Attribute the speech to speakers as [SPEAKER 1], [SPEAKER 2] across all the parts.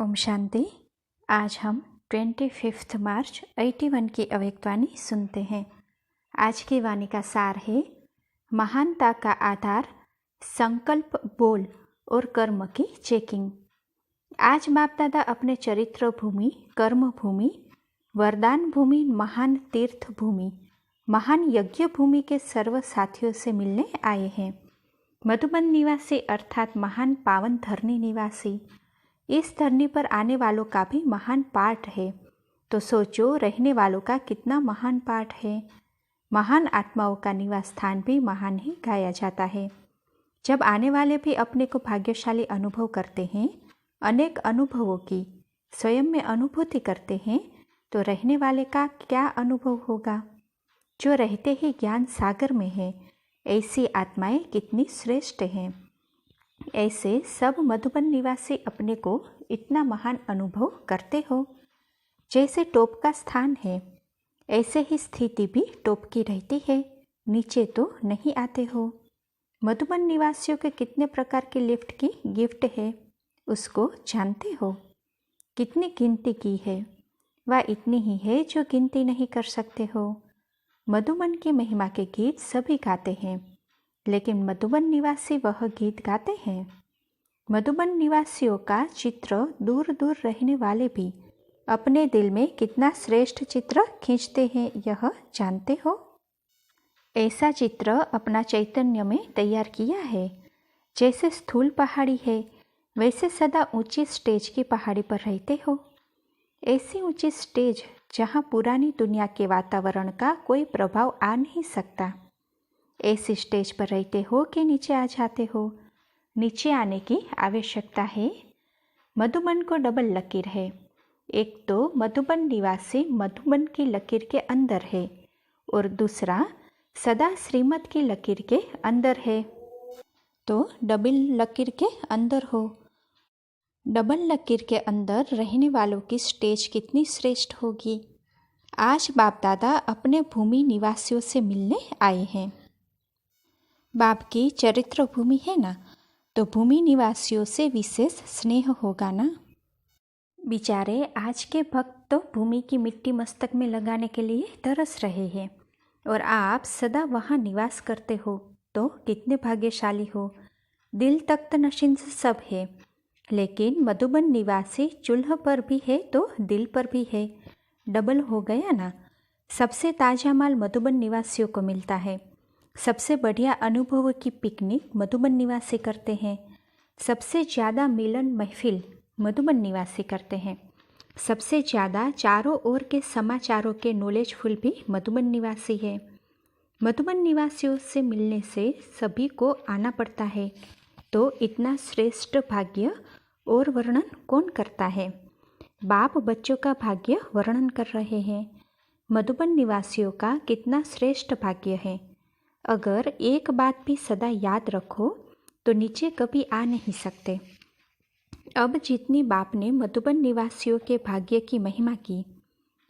[SPEAKER 1] ओम शांति। आज हम 25 मार्च 81 की अव्यक्तवाणी सुनते हैं। आज की वाणी का सार है, महानता का आधार संकल्प, बोल और कर्म की चेकिंग। आज बाप दादा अपने चरित्र भूमि, कर्म भूमि, वरदान भूमि, महान तीर्थ भूमि, महान यज्ञ भूमि के सर्व साथियों से मिलने आए हैं। मधुबन निवासी अर्थात महान पावन धरनी निवासी, इस धरनी पर आने वालों का भी महान पाठ है। तो सोचो, रहने वालों का कितना महान पाठ है। महान आत्माओं का निवास स्थान भी महान ही गाया जाता है। जब आने वाले भी अपने को भाग्यशाली अनुभव करते हैं, अनेक अनुभवों की स्वयं में अनुभूति करते हैं, तो रहने वाले का क्या अनुभव होगा। जो रहते ही ज्ञान सागर में है, ऐसी आत्माएं कितनी श्रेष्ठ हैं। ऐसे सब मधुबन निवासी अपने को इतना महान अनुभव करते हो। जैसे टॉप का स्थान है, ऐसे ही स्थिति भी टॉप की रहती है, नीचे तो नहीं आते हो। मधुबन निवासियों के कितने प्रकार की लिफ्ट की गिफ्ट है, उसको जानते हो। कितनी गिनती की है, वह इतनी ही है जो गिनती नहीं कर सकते हो। मधुबन की महिमा के गीत सभी गाते हैं, लेकिन मधुबन निवासी वह गीत गाते हैं। मधुबन निवासियों का चित्र दूर दूर रहने वाले भी अपने दिल में कितना श्रेष्ठ चित्र खींचते हैं, यह जानते हो। ऐसा चित्र अपना चैतन्य में तैयार किया है। जैसे स्थूल पहाड़ी है, वैसे सदा ऊंची स्टेज की पहाड़ी पर रहते हो। ऐसी ऊंची स्टेज जहाँ पुरानी दुनिया के वातावरण का कोई प्रभाव आ नहीं सकता। ऐसी स्टेज पर रहते हो कि नीचे आ जाते हो। नीचे आने की आवश्यकता है। मधुबन को डबल लकीर है। एक तो मधुबन निवासी मधुबन की लकीर के अंदर है, और दूसरा सदा श्रीमत की लकीर के अंदर है। तो डबल लकीर के अंदर हो। डबल लकीर के अंदर रहने वालों की स्टेज कितनी श्रेष्ठ होगी। आज बाप दादा अपने भूमि निवासियों से मिलने आए हैं। बाप की चरित्र भूमि है ना, तो भूमि निवासियों से विशेष स्नेह होगा ना। बेचारे आज के भक्त तो भूमि की मिट्टी मस्तक में लगाने के लिए तरस रहे हैं, और आप सदा वहाँ निवास करते हो, तो कितने भाग्यशाली हो। दिल तख्त नशीन सब है, लेकिन मधुबन निवासी चूल्हा पर भी है तो दिल पर भी है। डबल हो गया ना। सबसे ताज़ा माल मधुबन निवासियों को मिलता है। सबसे बढ़िया अनुभवों की पिकनिक मधुबन निवासी करते हैं। सबसे ज़्यादा मिलन महफिल मधुबन निवासी करते हैं। सबसे ज़्यादा चारों ओर के समाचारों के नॉलेजफुल भी मधुबन निवासी है। मधुबन निवासियों से मिलने से सभी को आना पड़ता है, तो इतना श्रेष्ठ भाग्य और वर्णन कौन करता है। बाप बच्चों का भाग्य वर्णन कर रहे हैं। मधुबन निवासियों का कितना श्रेष्ठ भाग्य है। अगर एक बात भी सदा याद रखो तो नीचे कभी आ नहीं सकते। अब जितनी बाप ने मधुबन निवासियों के भाग्य की महिमा की,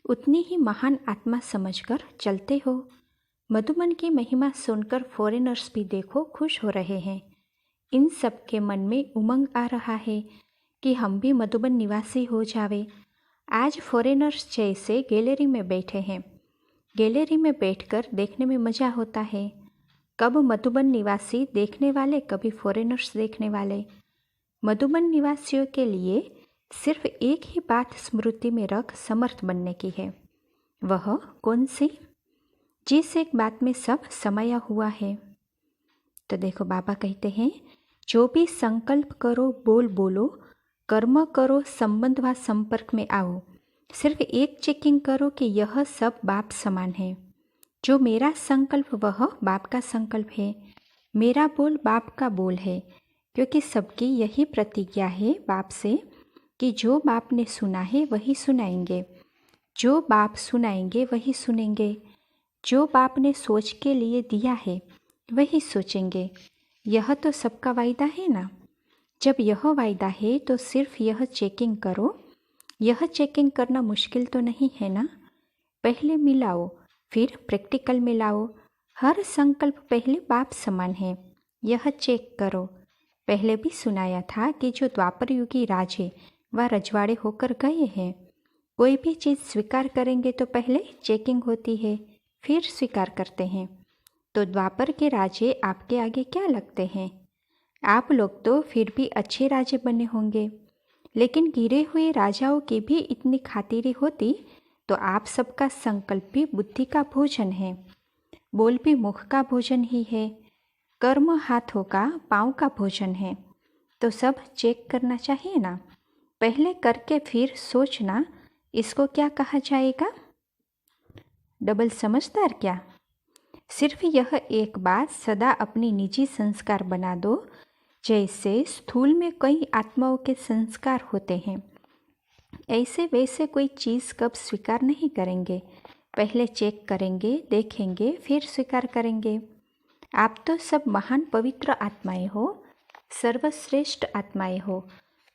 [SPEAKER 1] उतनी ही महान आत्मा समझकर चलते हो। मधुबन की महिमा सुनकर फॉरेनर्स भी देखो खुश हो रहे हैं। इन सब के मन में उमंग आ रहा है कि हम भी मधुबन निवासी हो जावे। आज फॉरेनर्स जैसे गैलरी में बैठे हैं। गैलरी में बैठकर देखने में मज़ा होता है। कब मधुबन निवासी देखने वाले, कभी फॉरेनर्स देखने वाले। मधुबन निवासियों के लिए सिर्फ एक ही बात स्मृति में रख समर्थ बनने की है। वह कौन सी? जिस एक बात में सब समाया हुआ है। तो देखो, बाबा कहते हैं, जो भी संकल्प करो, बोल बोलो, कर्म करो, संबंध व संपर्क में आओ। सिर्फ एक चेकिंग करो कि यह सब बाप समान है। जो मेरा संकल्प वह बाप का संकल्प है। मेरा बोल बाप का बोल है, क्योंकि सबकी यही प्रतिज्ञा है बाप से कि जो बाप ने सुना है वही सुनाएंगे, जो बाप सुनाएंगे वही सुनेंगे, जो बाप ने सोच के लिए दिया है वही सोचेंगे। यह तो सबका वायदा है ना। जब यह वायदा है तो सिर्फ यह चेकिंग करो। यह चेकिंग करना मुश्किल तो नहीं है ना। पहले मिलाओ, फिर प्रैक्टिकल में लाओ। हर संकल्प पहले बाप समान है, यह चेक करो। पहले भी सुनाया था कि जो द्वापर युगी राज है व रजवाड़े होकर गए हैं। कोई भी चीज़ स्वीकार करेंगे तो पहले चेकिंग होती है, फिर स्वीकार करते हैं। तो द्वापर के राजे आपके आगे क्या लगते हैं? आप लोग तो फिर भी अच्छे राजे बने होंगे, लेकिन गिरे हुए राजाओं की भी इतनी खातिरी होती तो आप सबका संकल्प भी बुद्धि का भोजन है, बोल भी मुख का भोजन ही है, कर्म हाथों का पाँव का भोजन है। तो सब चेक करना चाहिए ना, पहले करके फिर सोचना, इसको क्या कहा जाएगा? डबल समझदार क्या? सिर्फ यह एक बात सदा अपनी निजी संस्कार बना दो, जैसे स्थूल में कई आत्माओं के संस्कार होते हैं, ऐसे वैसे कोई चीज़ कब स्वीकार नहीं करेंगे, पहले चेक करेंगे, देखेंगे, फिर स्वीकार करेंगे। आप तो सब महान पवित्र आत्माएं हो, सर्वश्रेष्ठ आत्माएं हो,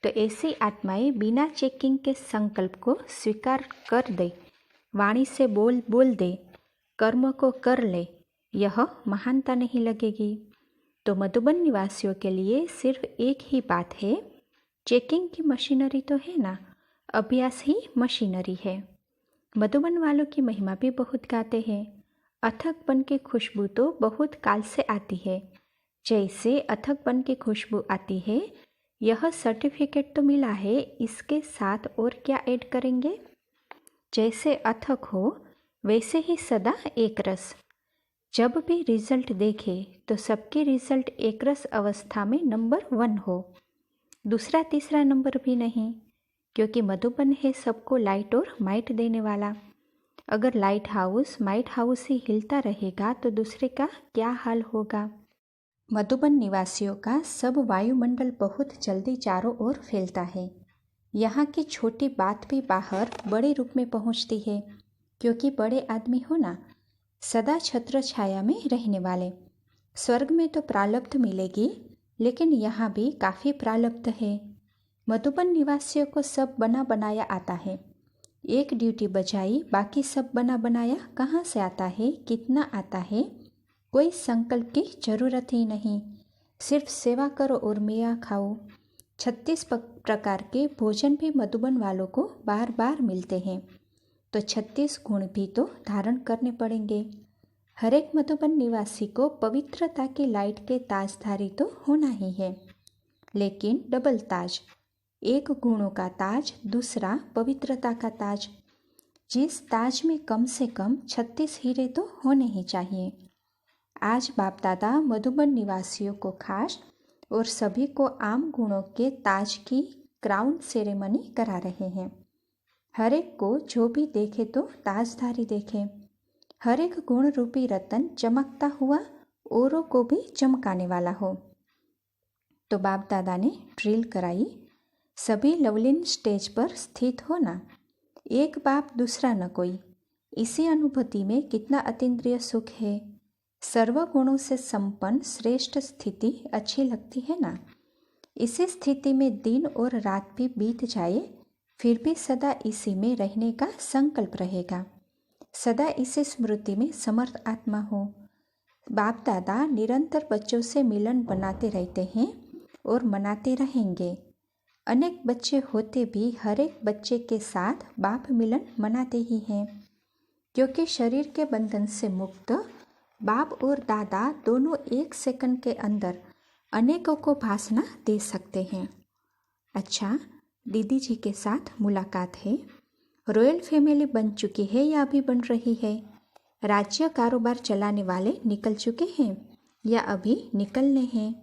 [SPEAKER 1] तो ऐसी आत्माएं बिना चेकिंग के संकल्प को स्वीकार कर दे, वाणी से बोल दे, कर्म को कर ले, यह महानता नहीं लगेगी? तो मधुबन निवासियों के लिए सिर्फ एक ही बात है, चेकिंग की मशीनरी तो है ना, अभ्यास ही मशीनरी है। मधुबन वालों की महिमा भी बहुत गाते हैं। अथकपन की खुशबू तो बहुत काल से आती है, जैसे अथकपन की खुशबू आती है, यह सर्टिफिकेट तो मिला है, इसके साथ और क्या ऐड करेंगे? जैसे अथक हो वैसे ही सदा एक रस। जब भी रिजल्ट देखे तो सबके रिजल्ट एक रस अवस्था में नंबर 1 हो, दूसरा तीसरा नंबर भी नहीं, क्योंकि मधुबन है सबको लाइट और माइट देने वाला। अगर लाइट हाउस माइट हाउस ही हिलता रहेगा तो दूसरे का क्या हाल होगा? मधुबन निवासियों का सब वायुमंडल बहुत जल्दी चारों ओर फैलता है। यहाँ की छोटी बात भी बाहर बड़े रूप में पहुँचती है, क्योंकि बड़े आदमी हो ना, सदा छत्र छाया में रहने वाले। स्वर्ग में तो प्रारब्ध मिलेगी, लेकिन यहाँ भी काफ़ी प्रारब्ध है। मधुबन निवासियों को सब बना बनाया आता है, एक ड्यूटी बजाई, बाकी सब बना बनाया कहाँ से आता है, कितना आता है, कोई संकल्प की जरूरत ही नहीं, सिर्फ सेवा करो और मेवा खाओ। 36 प्रकार के भोजन भी मधुबन वालों को बार बार मिलते हैं, तो 36 गुण भी तो धारण करने पड़ेंगे। हर एक मधुबन निवासी को पवित्रता की लाइट के ताजधारी तो होना ही है, लेकिन डबल ताज, एक गुणों का ताज, दूसरा पवित्रता का ताज। जिस ताज में कम से कम 36 हीरे तो होने ही चाहिए। आज बाप दादा मधुबन निवासियों को खास और सभी को आम गुणों के ताज की क्राउन सेरेमनी करा रहे हैं। हर एक को जो भी देखे तो ताजधारी देखे, हर एक गुण रूपी रतन चमकता हुआ औरों को भी चमकाने वाला हो। तो बाप दादा ने ड्रिल कराई, सभी लवलीन स्टेज पर स्थित हो ना, एक बाप दूसरा न कोई। इसी अनुभूति में कितना अतीन्द्रिय सुख है। सर्व गुणों से संपन्न श्रेष्ठ स्थिति अच्छी लगती है ना। इसी स्थिति में दिन और रात भी बीत जाए, फिर भी सदा इसी में रहने का संकल्प रहेगा, सदा इसी स्मृति में समर्थ आत्मा हो। बाप दादा निरंतर बच्चों से मिलन बनाते रहते हैं और मनाते रहेंगे। अनेक बच्चे होते भी हर एक बच्चे के साथ बाप मिलन मनाते ही हैं, क्योंकि शरीर के बंधन से मुक्त बाप और दादा दोनों एक सेकंड के अंदर अनेकों को भाषण दे सकते हैं। अच्छा, दीदी जी के साथ मुलाकात है। रॉयल फैमिली बन चुकी है या अभी बन रही है? राज्य कारोबार चलाने वाले निकल चुके हैं या अभी निकलने हैं?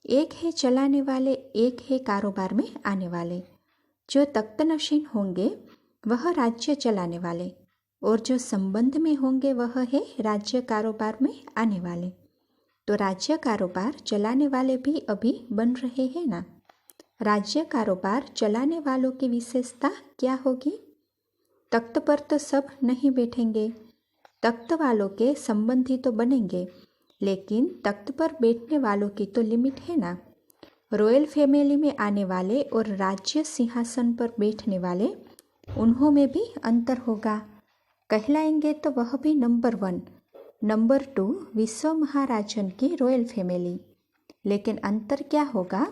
[SPEAKER 1] एक है चलाने वाले, एक है कारोबार में आने वाले। जो तख्तनशीन होंगे वह राज्य चलाने वाले, और जो संबंध में होंगे वह है राज्य कारोबार में आने वाले। तो राज्य कारोबार चलाने वाले भी अभी बन रहे हैं ना। राज्य कारोबार चलाने वालों की विशेषता क्या होगी? तख्त पर तो सब नहीं बैठेंगे, तख्त वालों के संबंधी तो बनेंगे, लेकिन तख्त पर बैठने वालों की तो लिमिट है ना। रॉयल फैमिली में आने वाले और राज्य सिंहासन पर बैठने वाले, उन्हों में भी अंतर होगा। कहलाएंगे तो वह भी नंबर 1, नंबर 2 विश्व महाराजन की रॉयल फैमिली। लेकिन अंतर क्या होगा?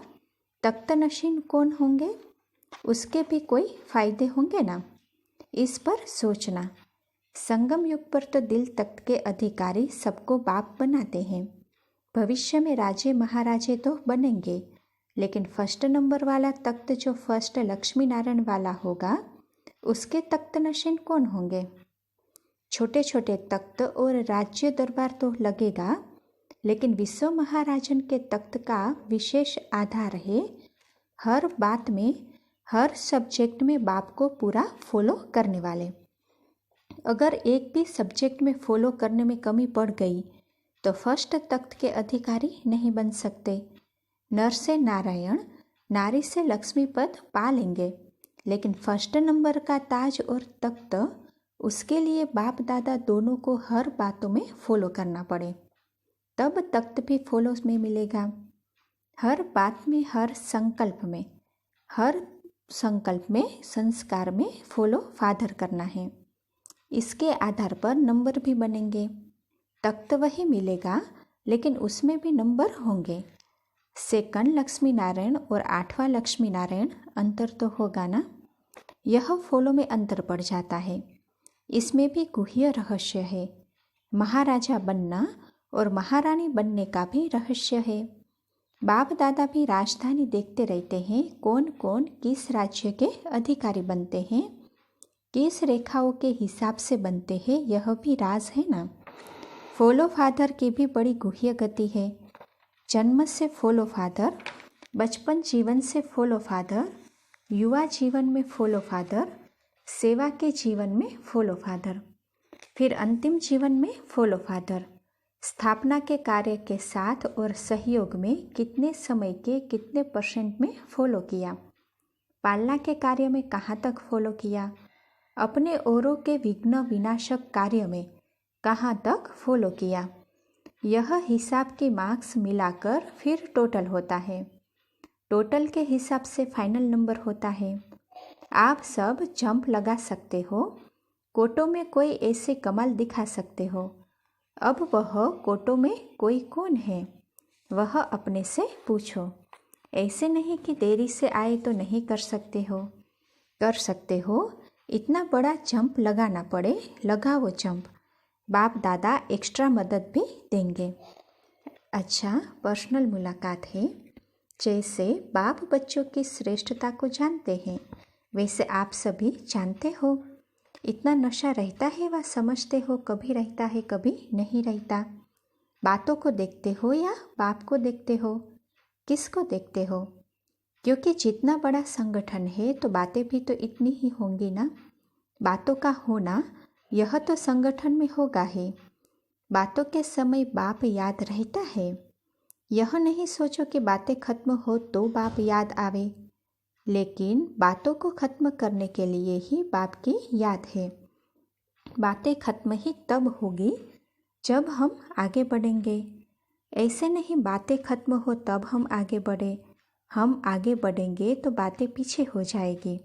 [SPEAKER 1] तख्तनशीन कौन होंगे? उसके भी कोई फायदे होंगे ना। इस पर सोचना। संगम युग पर तो दिल तख्त के अधिकारी सबको बाप बनाते हैं। भविष्य में राजे महाराजे तो बनेंगे, लेकिन फर्स्ट नंबर वाला तख्त जो फर्स्ट लक्ष्मी नारायण वाला होगा, उसके तख्त नशीन कौन होंगे। छोटे छोटे तख्त और राज्य दरबार तो लगेगा, लेकिन विश्व महाराजन के तख्त का विशेष आधार है हर बात में, हर सब्जेक्ट में बाप को पूरा फॉलो करने वाले। अगर एक भी सब्जेक्ट में फॉलो करने में कमी पड़ गई तो फर्स्ट तख्त के अधिकारी नहीं बन सकते। नर से नारायण, नारी से लक्ष्मी पद पा लेंगे, लेकिन फर्स्ट नंबर का ताज और तख्त, उसके लिए बाप दादा दोनों को हर बातों में फॉलो करना पड़े, तब तख्त भी फॉलो में मिलेगा। हर बात में, हर संकल्प में, हर संकल्प में, संस्कार में फॉलो फादर करना है। इसके आधार पर नंबर भी बनेंगे। तख्त वही मिलेगा, लेकिन उसमें भी नंबर होंगे। सेकंड लक्ष्मी नारायण और 8वां लक्ष्मी नारायण, अंतर तो होगा ना। यह फॉलो में अंतर पड़ जाता है। इसमें भी गुह्य रहस्य है। महाराजा बनना और महारानी बनने का भी रहस्य है। बाप दादा भी राजधानी देखते रहते हैं, कौन कौन किस राज्य के अधिकारी बनते हैं, किस रेखाओं के हिसाब से बनते हैं, यह भी राज है ना। फॉलो फादर की भी बड़ी गुह्य गति है। जन्म से फॉलो फादर, बचपन जीवन से फॉलो फादर, युवा जीवन में फॉलो फादर, सेवा के जीवन में फॉलो फादर, फिर अंतिम जीवन में फॉलो फादर। स्थापना के कार्य के साथ और सहयोग में कितने समय के कितने % में फॉलो किया, पालना के कार्य में कहाँ तक फॉलो किया, अपने औरों के विघ्न विनाशक कार्य में कहाँ तक फॉलो किया, यह हिसाब के मार्क्स मिलाकर फिर टोटल होता है। टोटल के हिसाब से फाइनल नंबर होता है। आप सब जंप लगा सकते हो, कोटों में कोई ऐसे कमाल दिखा सकते हो। अब वह कोटों में कोई कौन है, वह अपने से पूछो। ऐसे नहीं कि देरी से आए तो नहीं कर सकते हो, कर सकते हो। इतना बड़ा जंप लगाना पड़े, लगाओ जंप। बाप दादा एक्स्ट्रा मदद भी देंगे। अच्छा, पर्सनल मुलाकात है। जैसे बाप बच्चों की श्रेष्ठता को जानते हैं, वैसे आप सभी जानते हो। इतना नशा रहता है वह समझते हो, कभी रहता है कभी नहीं रहता। बातों को देखते हो या बाप को देखते हो, किसको देखते हो? क्योंकि जितना बड़ा संगठन है तो बातें भी तो इतनी ही होंगी ना। बातों का होना यह तो संगठन में होगा ही। बातों के समय बाप याद रहता है। यह नहीं सोचो कि बातें खत्म हो तो बाप याद आवे, लेकिन बातों को खत्म करने के लिए ही बाप की याद है। बातें खत्म ही तब होगी जब हम आगे बढ़ेंगे। ऐसे नहीं बातें खत्म हो तब हम आगे बढ़े। हम आगे बढ़ेंगे तो बातें पीछे हो जाएगी।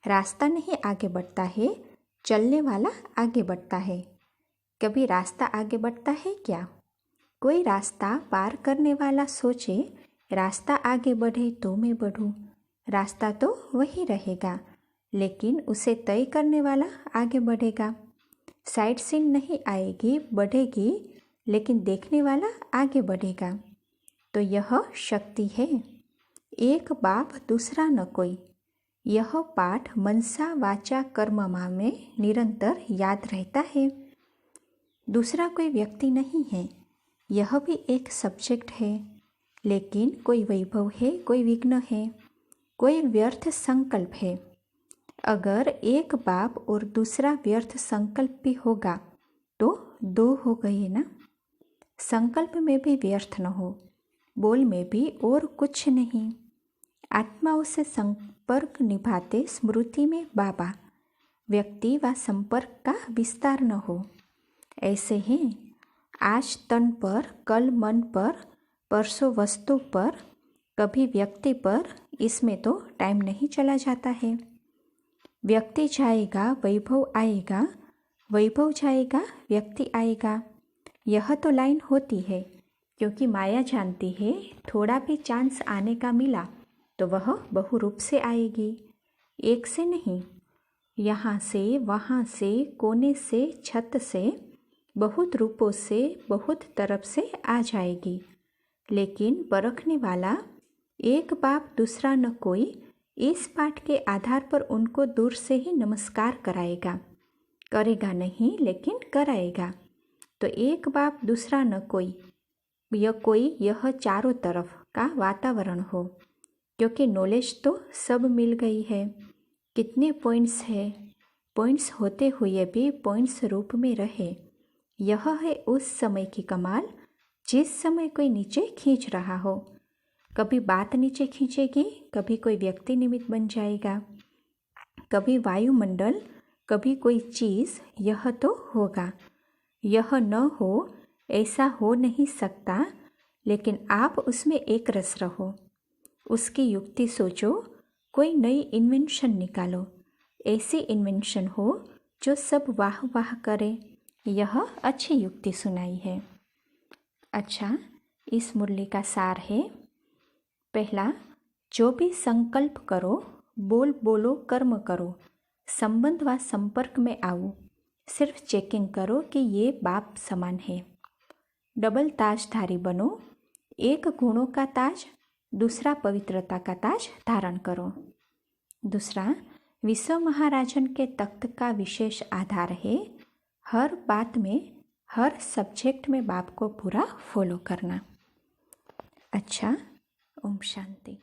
[SPEAKER 1] रास्ता नहीं आगे बढ़ता है, चलने वाला आगे बढ़ता है। कभी रास्ता आगे बढ़ता है क्या? कोई रास्ता पार करने वाला सोचे रास्ता आगे बढ़े तो मैं बढ़ूं। रास्ता तो वही रहेगा, लेकिन उसे तय करने वाला आगे बढ़ेगा। साइड सीन नहीं आएगी, बढ़ेगी, लेकिन देखने वाला आगे बढ़ेगा। तो यह शक्ति है। एक बाप दूसरा न कोई। यह पाठ मनसा वाचा कर्ममा में निरंतर याद रहता है। दूसरा कोई व्यक्ति नहीं है, यह भी एक सब्जेक्ट है, लेकिन कोई वैभव है, कोई विघ्न है, कोई व्यर्थ संकल्प है। अगर एक बाप और दूसरा व्यर्थ संकल्प भी होगा तो दो हो गए ना। संकल्प में भी व्यर्थ न हो, बोल में भी और कुछ नहीं। आत्माओं से संपर्क निभाते स्मृति में बाबा, व्यक्ति व संपर्क का विस्तार न हो। ऐसे ही आज तन पर, कल मन पर, परसों वस्तु पर, कभी व्यक्ति पर, इसमें तो टाइम नहीं चला जाता है। व्यक्ति जाएगा वैभव आएगा, वैभव जाएगा व्यक्ति आएगा। यह तो लाइन होती है, क्योंकि माया जानती है थोड़ा भी चांस आने का मिला तो वह बहुरूप से आएगी। एक से नहीं, यहाँ से, वहाँ से, कोने से, छत से, बहुत रूपों से, बहुत तरफ से आ जाएगी। लेकिन परखने वाला एक बाप दूसरा न कोई इस पाठ के आधार पर उनको दूर से ही नमस्कार कराएगा। करेगा नहीं लेकिन कराएगा। तो एक बाप दूसरा न कोई, यह चारों तरफ का वातावरण हो, क्योंकि नॉलेज तो सब मिल गई है। कितने पॉइंट्स है, पॉइंट्स होते हुए भी पॉइंट्स रूप में रहे। यह है उस समय की कमाल, जिस समय कोई नीचे खींच रहा हो। कभी बात नीचे खींचेगी, कभी कोई व्यक्ति निमित्त बन जाएगा, कभी वायुमंडल, कभी कोई चीज़। यह तो होगा, यह न हो ऐसा हो नहीं सकता, लेकिन आप उसमें एक रस रहो, उसकी युक्ति सोचो, कोई नई इन्वेंशन निकालो, ऐसी इन्वेंशन हो जो सब वाह वाह करे। यह अच्छी युक्ति सुनाई है। अच्छा, इस मुरली का सार है, पहला, जो भी संकल्प करो, बोलो, कर्म करो, संबंध व संपर्क में आओ, सिर्फ चेकिंग करो कि ये बाप समान है। डबल ताजधारी बनो, एक गुणों का ताज, दूसरा पवित्रता का ताज धारण करो। दूसरा, विश्व महाराजन के तख्त का विशेष आधार है हर बात में, हर सब्जेक्ट में बाप को पूरा फॉलो करना। अच्छा, ओम शांति।